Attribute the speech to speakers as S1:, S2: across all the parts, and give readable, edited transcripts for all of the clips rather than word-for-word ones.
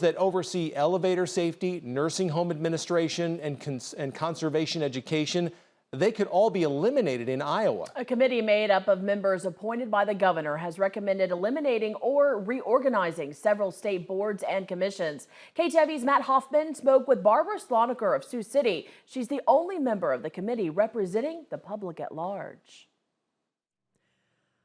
S1: that oversee elevator safety, nursing home administration, and conservation education, they could all be eliminated in Iowa.
S2: A committee made up of members appointed by the governor has recommended eliminating or reorganizing several state boards and commissions. KTIV's Matt Hoffman spoke with Barbara Sloniker of Sioux City. She's the only member of the committee representing the public at large.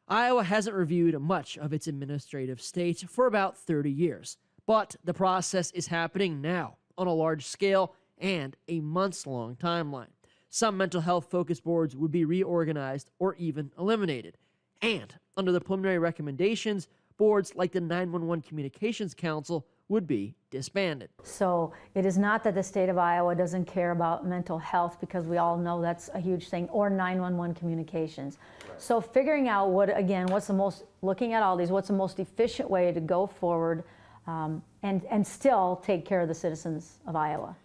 S3: Iowa hasn't reviewed much of its administrative state for about 30 years, but the process is happening now on a large scale and a months-long timeline. Some mental health focused boards would be reorganized or even eliminated. And under the preliminary recommendations, boards like the 911 Communications Council would be disbanded.
S4: So it is not that the state of Iowa doesn't care about mental health, because we all know that's a huge thing, or 911 communications. Right. So figuring out looking at all these, what's the most efficient way to go forward and still take care of the citizens of Iowa.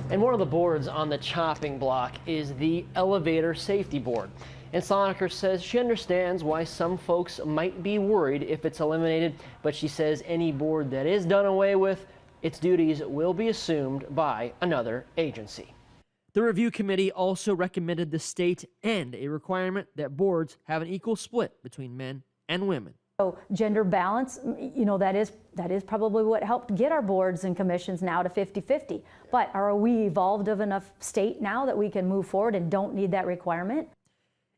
S3: And one of the boards on the chopping block is the Elevator Safety Board. And Sloniker says she understands why some folks might be worried if it's eliminated, but she says any board that is done away with, its duties will be assumed by another agency. The review committee also recommended the state end a requirement that boards have an equal split between men and women.
S4: So gender balance, that is probably what helped get our boards and commissions now to 50-50. But are we evolved of enough state now that we can move forward and don't need that requirement?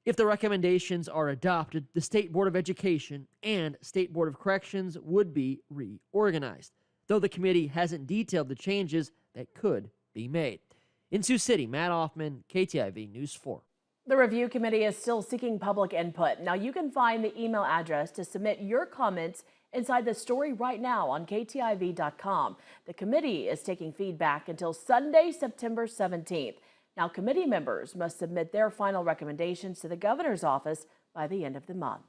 S3: If the recommendations are adopted, the State Board of Education and State Board of Corrections would be reorganized, though the committee hasn't detailed the changes that could be made. In Sioux City, Matt Hoffman, KTIV News 4.
S2: The review committee is still seeking public input. Now you can find the email address to submit your comments inside the story right now on KTIV.com. The committee is taking feedback until Sunday, September 17th. Now committee members must submit their final recommendations to the governor's office by the end of the month.